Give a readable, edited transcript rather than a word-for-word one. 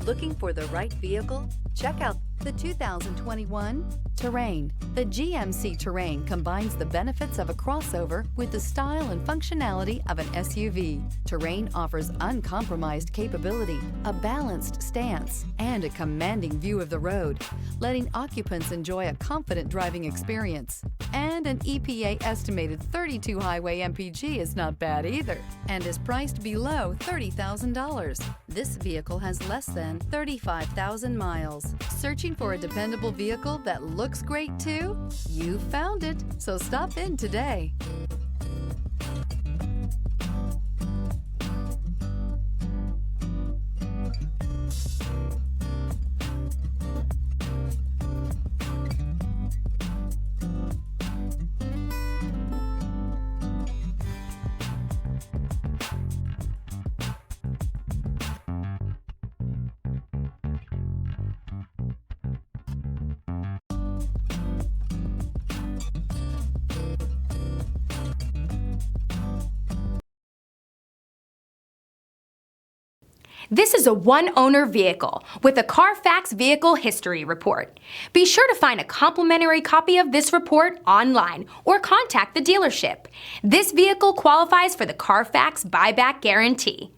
Looking for the right vehicle? Check out the 2021 Terrain. The GMC Terrain combines the benefits of a crossover with the style and functionality of an SUV. Terrain offers uncompromised capability, a balanced stance, and a commanding view of the road, letting occupants enjoy a confident driving experience. And an EPA estimated 32 highway MPG is not bad either, and is priced below $30,000. This vehicle has less than 35,000 miles. Searching for a dependable vehicle that looks great too? You found it, so stop in today. This is a one-owner vehicle with a Carfax Vehicle History Report. Be sure to find a complimentary copy of this report online or contact the dealership. This vehicle qualifies for the Carfax Buyback Guarantee.